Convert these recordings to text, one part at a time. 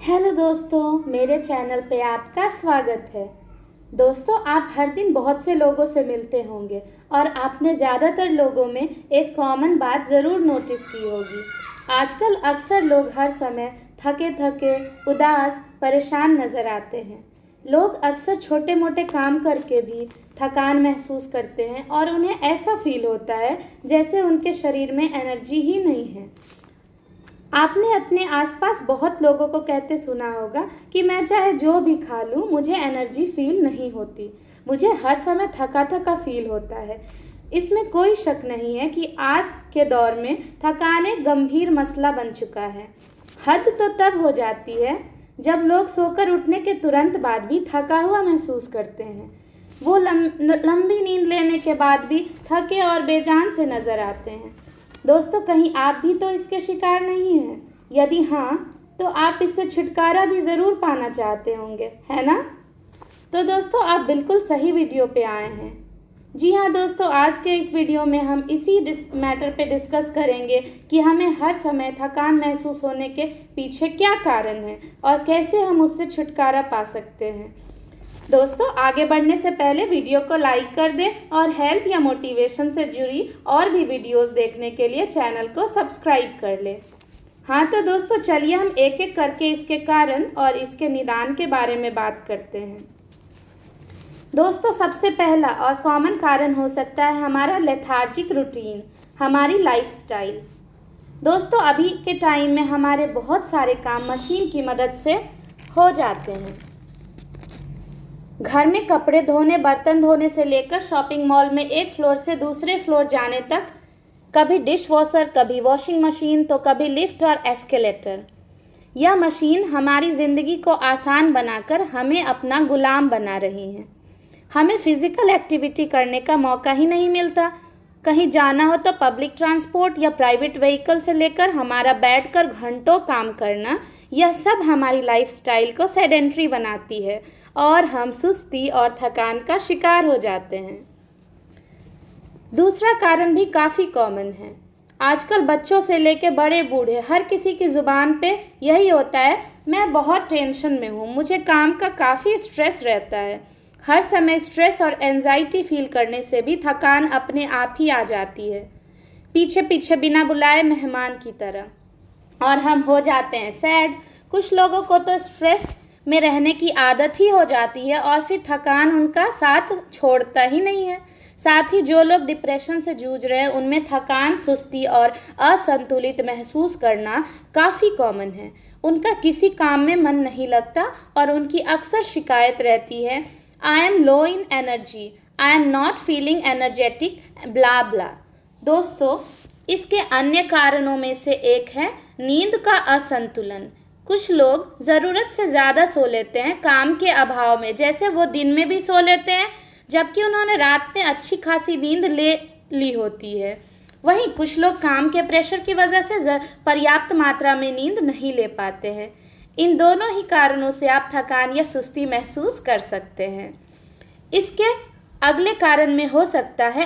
Hello दोस्तों, मेरे channel पे आपका स्वागत है। दोस्तों, आप हर दिन बहुत से लोगों से मिलते होंगे और आपने ज़्यादातर लोगों में एक कॉमन बात ज़रूर नोटिस की होगी। आजकल अक्सर लोग हर समय थके थके, उदास, परेशान नज़र आते हैं। लोग अक्सर छोटे मोटे काम करके भी थकान महसूस करते हैं और उन्हें ऐसा फील होता है जैसे उनके शरीर में एनर्जी ही नहीं है। आपने अपने आसपास बहुत लोगों को कहते सुना होगा कि मैं चाहे जो भी खा लूँ मुझे एनर्जी फील नहीं होती, मुझे हर समय थका थका फील होता है। इसमें कोई शक नहीं है कि आज के दौर में थकान एक गंभीर मसला बन चुका है। हद तो तब हो जाती है जब लोग सोकर उठने के तुरंत बाद भी थका हुआ महसूस करते हैं। वो लंबी नींद लेने के बाद भी थके और बेजान से नज़र आते हैं। दोस्तों, कहीं आप भी तो इसके शिकार नहीं हैं? यदि हाँ, तो आप इससे छुटकारा भी ज़रूर पाना चाहते होंगे, है ना? तो दोस्तों, आप बिल्कुल सही वीडियो पे आए हैं। जी हाँ दोस्तों, आज के इस वीडियो में हम इसी मैटर पे डिस्कस करेंगे कि हमें हर समय थकान महसूस होने के पीछे क्या कारण है और कैसे हम उससे छुटकारा पा सकते हैं। दोस्तों, आगे बढ़ने से पहले वीडियो को लाइक कर दें और हेल्थ या मोटिवेशन से जुड़ी और भी वीडियोस देखने के लिए चैनल को सब्सक्राइब कर लें। हाँ तो दोस्तों, चलिए हम एक एक करके इसके कारण और इसके निदान के बारे में बात करते हैं। दोस्तों, सबसे पहला और कॉमन कारण हो सकता है हमारा लेथार्जिक रूटीन, हमारी लाइफस्टाइल। दोस्तों, अभी के टाइम में हमारे बहुत सारे काम मशीन की मदद से हो जाते हैं। घर में कपड़े धोने, बर्तन धोने से लेकर शॉपिंग मॉल में एक फ्लोर से दूसरे फ्लोर जाने तक, कभी डिश वॉशर, कभी वॉशिंग मशीन, तो कभी लिफ्ट और एस्केलेटर। यह मशीन हमारी ज़िंदगी को आसान बनाकर हमें अपना गुलाम बना रही हैं। हमें फिज़िकल एक्टिविटी करने का मौका ही नहीं मिलता। कहीं जाना हो तो पब्लिक ट्रांसपोर्ट या प्राइवेट व्हीकल से लेकर हमारा बैठकर घंटों काम करना, यह सब हमारी लाइफस्टाइल को सेडेंट्री बनाती है और हम सुस्ती और थकान का शिकार हो जाते हैं। दूसरा कारण भी काफ़ी कॉमन है। आजकल बच्चों से लेकर बड़े बूढ़े हर किसी की ज़ुबान पे यही होता है, मैं बहुत टेंशन में हूँ, मुझे काम का काफ़ी स्ट्रेस रहता है। हर समय स्ट्रेस और एंजाइटी फील करने से भी थकान अपने आप ही आ जाती है, पीछे पीछे बिना बुलाए मेहमान की तरह, और हम हो जाते हैं सैड। कुछ लोगों को तो स्ट्रेस में रहने की आदत ही हो जाती है और फिर थकान उनका साथ छोड़ता ही नहीं है। साथ ही जो लोग डिप्रेशन से जूझ रहे हैं उनमें थकान, सुस्ती और असंतुलित महसूस करना काफ़ी कॉमन है। उनका किसी काम में मन नहीं लगता और उनकी अक्सर शिकायत रहती है, I am low in energy, I am not feeling energetic, blah blah. दोस्तों, इसके अन्य कारणों में से एक है नींद का असंतुलन। कुछ लोग ज़रूरत से ज़्यादा सो लेते हैं काम के अभाव में, जैसे वो दिन में भी सो लेते हैं जबकि उन्होंने रात में अच्छी खासी नींद ले ली होती है। वहीं कुछ लोग काम के प्रेशर की वजह से पर्याप्त मात्रा में नींद नहीं ले पाते हैं। इन दोनों ही कारणों से आप थकान या सुस्ती महसूस कर सकते हैं। इसके अगले कारण में हो सकता है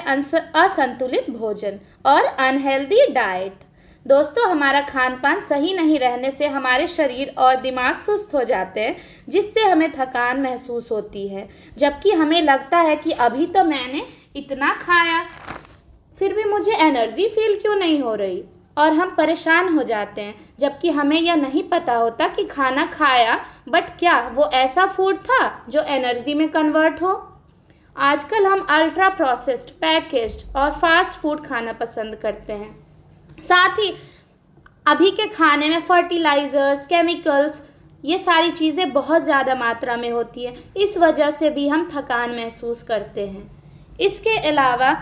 असंतुलित भोजन और अनहेल्दी डाइट। दोस्तों, हमारा खान पान सही नहीं रहने से हमारे शरीर और दिमाग सुस्त हो जाते हैं, जिससे हमें थकान महसूस होती है, जबकि हमें लगता है कि अभी तो मैंने इतना खाया, फिर भी मुझे एनर्जी फील क्यों नहीं हो रही, और हम परेशान हो जाते हैं, जबकि हमें यह नहीं पता होता कि खाना खाया, बट क्या वो ऐसा फूड था जो एनर्जी में कन्वर्ट हो। आजकल हम अल्ट्रा प्रोसेस्ड, पैकेज्ड और फास्ट फूड खाना पसंद करते हैं। साथ ही अभी के खाने में फर्टिलाइज़र्स, केमिकल्स, ये सारी चीज़ें बहुत ज़्यादा मात्रा में होती हैं। इस वजह से भी हम थकान महसूस करते हैं। इसके अलावा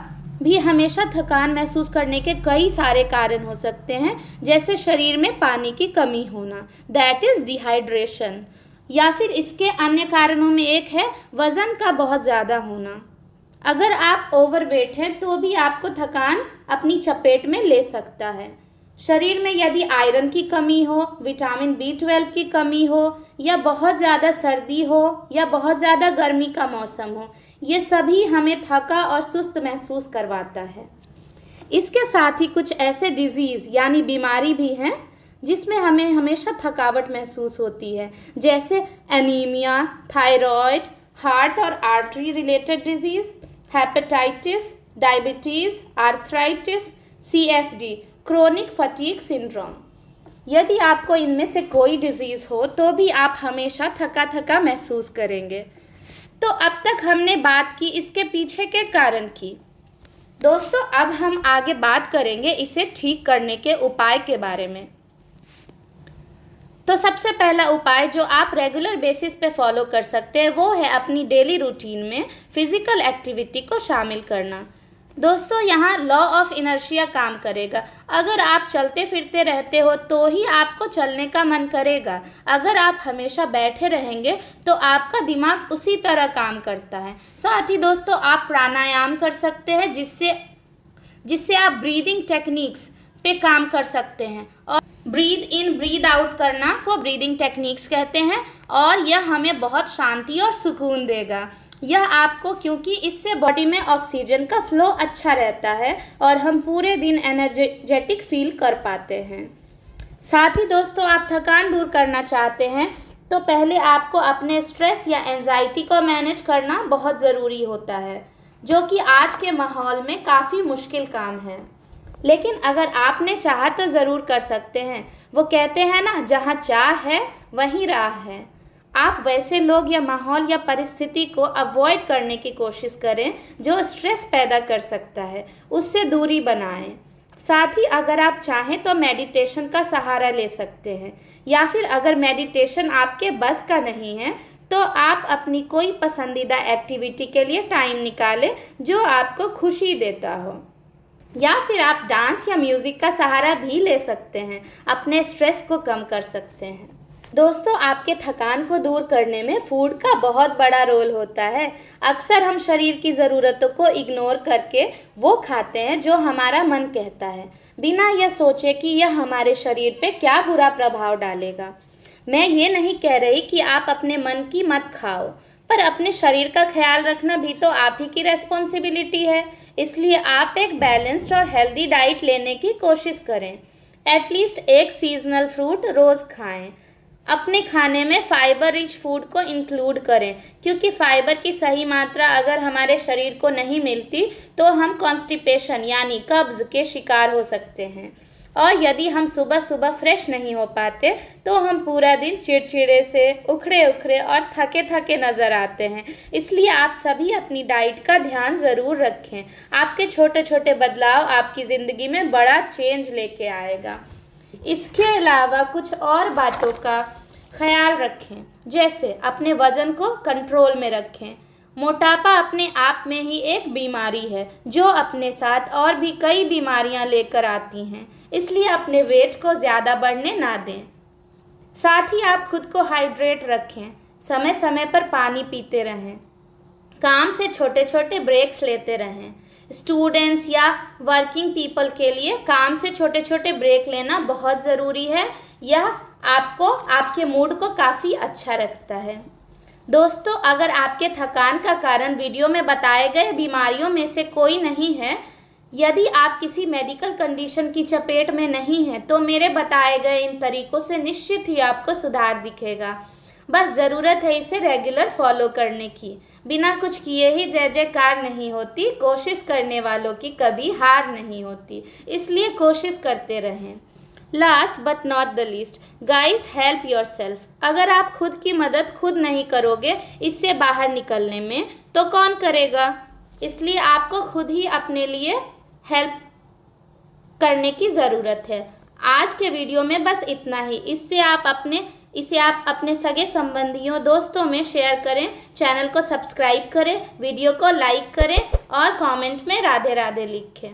भी हमेशा थकान महसूस करने के कई सारे कारण हो सकते हैं, जैसे शरीर में पानी की कमी होना, दैट इज़ डिहाइड्रेशन, या फिर इसके अन्य कारणों में एक है वज़न का बहुत ज़्यादा होना। अगर आप ओवरवेट हैं तो भी आपको थकान अपनी चपेट में ले सकता है। शरीर में यदि आयरन की कमी हो, विटामिन B12 की कमी हो, या बहुत ज़्यादा सर्दी हो या बहुत ज़्यादा गर्मी का मौसम हो, ये सभी हमें थका और सुस्त महसूस करवाता है। इसके साथ ही कुछ ऐसे डिजीज़ यानी बीमारी भी हैं जिसमें हमें हमेशा थकावट महसूस होती है, जैसे एनीमिया, थायराइड, हार्ट और artery related disease, hepatitis, diabetes, arthritis, CFD, chronic fatigue syndrome. यदि आपको इनमें से कोई डिजीज़ हो तो भी आप हमेशा थका थका महसूस करेंगे। तो अब तक हमने बात की इसके पीछे के कारण की। दोस्तों, अब हम आगे बात करेंगे इसे ठीक करने के उपाय के बारे में। तो सबसे पहला उपाय जो आप रेगुलर बेसिस पे फॉलो कर सकते हैं वो है अपनी डेली रूटीन में फिजिकल एक्टिविटी को शामिल करना। दोस्तों, यहाँ लॉ ऑफ इनर्शिया काम करेगा। अगर आप चलते फिरते रहते हो तो ही आपको चलने का मन करेगा। अगर आप हमेशा बैठे रहेंगे तो आपका दिमाग उसी तरह काम करता है। साथ ही दोस्तों, आप प्राणायाम कर सकते हैं जिससे आप ब्रीदिंग टेक्निक्स पे काम कर सकते हैं। और ब्रीद इन ब्रीद आउट करना को ब्रीदिंग टेक्निक्स कहते हैं और यह हमें बहुत शांति और सुकून देगा। यह आपको, क्योंकि इससे बॉडी में ऑक्सीजन का फ्लो अच्छा रहता है और हम पूरे दिन एनर्जेटिक फील कर पाते हैं। साथ ही दोस्तों, आप थकान दूर करना चाहते हैं तो पहले आपको अपने स्ट्रेस या एंजाइटी को मैनेज करना बहुत ज़रूरी होता है, जो कि आज के माहौल में काफ़ी मुश्किल काम है। लेकिन अगर आपने चाहा तो ज़रूर कर सकते हैं। वो कहते हैं ना, जहाँ चाह है वहीं राह है। आप वैसे लोग या माहौल या परिस्थिति को अवॉइड करने की कोशिश करें जो स्ट्रेस पैदा कर सकता है, उससे दूरी बनाएं। साथ ही अगर आप चाहें तो मेडिटेशन का सहारा ले सकते हैं, या फिर अगर मेडिटेशन आपके बस का नहीं है तो आप अपनी कोई पसंदीदा एक्टिविटी के लिए टाइम निकालें जो आपको खुशी देता हो, या फिर आप डांस या म्यूज़िक का सहारा भी ले सकते हैं, अपने स्ट्रेस को कम कर सकते हैं। दोस्तों, आपके थकान को दूर करने में फूड का बहुत बड़ा रोल होता है। अक्सर हम शरीर की ज़रूरतों को इग्नोर करके वो खाते हैं जो हमारा मन कहता है, बिना यह सोचे कि यह हमारे शरीर पे क्या बुरा प्रभाव डालेगा। मैं ये नहीं कह रही कि आप अपने मन की मत खाओ, पर अपने शरीर का ख्याल रखना भी तो आप ही की रेस्पॉन्सिबिलिटी है। इसलिए आप एक बैलेंस्ड और हेल्दी डाइट लेने की कोशिश करें। एटलीस्ट एक सीजनल फ्रूट रोज़ खाएं। अपने खाने में फाइबर रिच फूड को इंक्लूड करें, क्योंकि फाइबर की सही मात्रा अगर हमारे शरीर को नहीं मिलती तो हम कॉन्स्टिपेशन यानी कब्ज के शिकार हो सकते हैं। और यदि हम सुबह सुबह फ्रेश नहीं हो पाते तो हम पूरा दिन चिड़चिड़े से, उखड़े उखड़े और थके थके नज़र आते हैं। इसलिए आप सभी अपनी डाइट का ध्यान ज़रूर रखें। आपके छोटे छोटे बदलाव आपकी ज़िंदगी में बड़ा चेंज लेके आएगा। इसके अलावा कुछ और बातों का ख्याल रखें, जैसे अपने वज़न को कंट्रोल में रखें। मोटापा अपने आप में ही एक बीमारी है जो अपने साथ और भी कई बीमारियां लेकर आती हैं, इसलिए अपने वेट को ज़्यादा बढ़ने ना दें। साथ ही आप खुद को हाइड्रेट रखें, समय समय पर पानी पीते रहें, काम से छोटे छोटे ब्रेक्स लेते रहें। स्टूडेंट्स या वर्किंग पीपल के लिए काम से छोटे छोटे ब्रेक लेना बहुत ज़रूरी है। यह आपको, आपके मूड को काफ़ी अच्छा रखता है। दोस्तों, अगर आपके थकान का कारण वीडियो में बताए गए बीमारियों में से कोई नहीं है, यदि आप किसी मेडिकल कंडीशन की चपेट में नहीं हैं, तो मेरे बताए गए इन तरीकों से निश्चित ही आपको सुधार दिखेगा। बस ज़रूरत है इसे रेगुलर फॉलो करने की। बिना कुछ किए ही जय जयकार नहीं होती। कोशिश करने वालों की कभी हार नहीं होती, इसलिए कोशिश करते रहें। Last but not the least, guys help your self. अगर आप खुद की मदद खुद नहीं करोगे इससे बाहर निकलने में, तो कौन करेगा? इसलिए आपको खुद ही अपने लिए हेल्प करने की ज़रूरत है। आज के वीडियो में बस इतना ही। इसे आप अपने सगे संबंधियों, दोस्तों में शेयर करें, चैनल को सब्सक्राइब करें, वीडियो को लाइक करें और कमेंट में राधे राधे लिखें।